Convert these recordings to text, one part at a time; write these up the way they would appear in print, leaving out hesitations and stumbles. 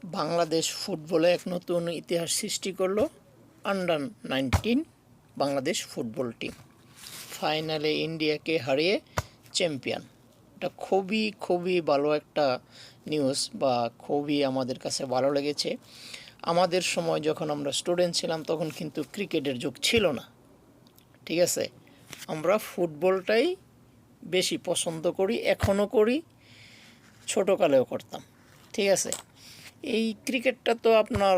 বাংলাদেশ ফুটবলে এক নতুন ইতিহাস সৃষ্টি করলো আন্ডার-19 বাংলাদেশ ফুটবল টিম। ফাইনালে ইন্ডিয়াকে হারিয়ে চ্যাম্পিয়ন। এটা খুবই ভালো একটা নিউজ, বা খুবই আমাদের কাছে ভালো লেগেছে। আমাদের সময় যখন আমরা স্টুডেন্ট ছিলাম তখন কিন্তু ক্রিকেটের যুগ ছিল না, ঠিক আছে। আমরা ফুটবলটাই বেশি পছন্দ করি, এখনও করি, ছোটোকালেও করতাম, ঠিক আছে। এই ক্রিকেটটা তো আপনার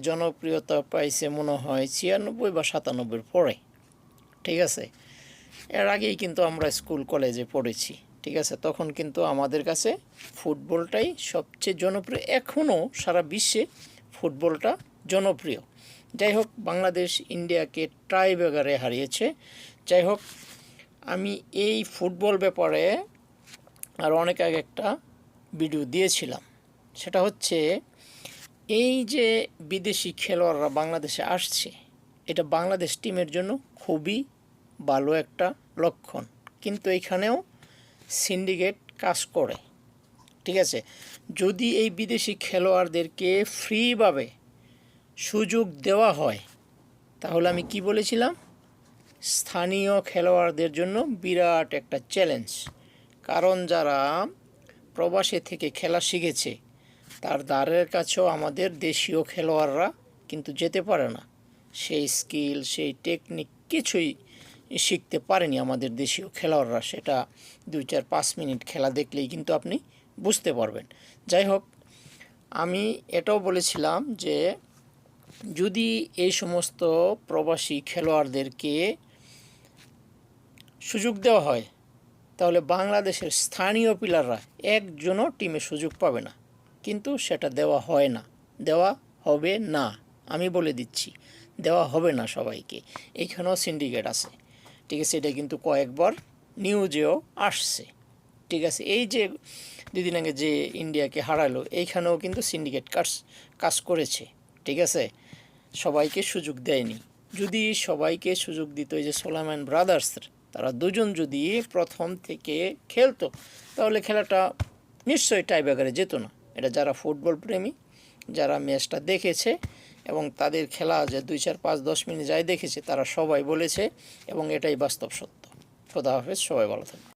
জনপ্রিয়তা পাইছে মনে হয় 96 বা 97 পরে, ঠিক আছে। এর আগেই কিন্তু আমরা স্কুল কলেজে পড়েছি, ঠিক আছে। তখন কিন্তু আমাদের কাছে ফুটবলটাই সবচেয়ে জনপ্রিয়, এখনও সারা বিশ্বে ফুটবলটা জনপ্রিয়। যাই হোক, বাংলাদেশ ইন্ডিয়াকে টাইব্রেকারে হারিয়েছে। যাই হোক, আমি এই ফুটবল ব্যাপারে আর অনেক আগে একটা ভিডিও দিয়েছিলাম। সেটা হচ্ছে, এই যে বিদেশি খেলোয়াড়রা বাংলাদেশে আসছে, এটা বাংলাদেশ টিমের জন্য খুবই ভালো একটা লক্ষণ। কিন্তু এইখানেও সিন্ডিকেট কাজ করে, ঠিক আছে। যদি এই বিদেশি খেলোয়াড়দেরকে ফ্রিভাবে সুযোগ দেওয়া হয়, তাহলে আমি কি বলেছিলাম, স্থানীয় খেলোয়াড়দের জন্য বিরাট একটা চ্যালেঞ্জ। কারণ যারা প্রবাসে থেকে খেলা শিখেছে, তার দ্বারের কাছেও আমাদের দেশীয় খেলোয়াড়রা কিন্তু যেতে পারে না। সেই স্কিল, সেই টেকনিক কিছুই শিখতে পারেনি আমাদের দেশীয় খেলোয়াড়রা। সেটা 2-4-5 মিনিট খেলা দেখলেই কিন্তু আপনি বুঝতে পারবেন। যাই হোক, আমি এটাও বলেছিলাম যে যদি এই সমস্ত প্রবাসী খেলোয়াড়দেরকে সুযোগ দেওয়া হয়, তাহলে বাংলাদেশের স্থানীয় প্লেয়াররা একজনও টিমে সুযোগ পাবে না। কিন্তু সেটা দেওয়া হয় না, দেওয়া হবে না, আমি বলে দিচ্ছি, দেওয়া হবে না সবাইকে। এইখানেও সিন্ডিকেট আছে, ঠিক আছে। এটা কিন্তু কয়েকবার নিউজেও আসছে, ঠিক আছে। এই যে দুদিন আগে যে ইন্ডিয়াকে হারালো, এইখানেও কিন্তু সিন্ডিকেট কাজ করেছে, ঠিক আছে। সবাইকে সুযোগ দেয়নি। যদি সবাইকে সুযোগ দিত, এই যে সোলাইমান ব্রাদার্স, তারা দুজন যদি প্রথম থেকে খেলতো, তাহলে খেলাটা নিশ্চয়ই টাইব্রেকারে যেত না। এটা যারা ফুটবল প্রেমী, যারা ম্যাচটা দেখেছে এবং তাদের খেলা যে 2-4-5-10 মিনিট যাই দেখেছে, তারা সবাই বলেছে, এবং এটাই বাস্তব সত্য। খোদা হাফেজ, সবাই ভালো থাকবে।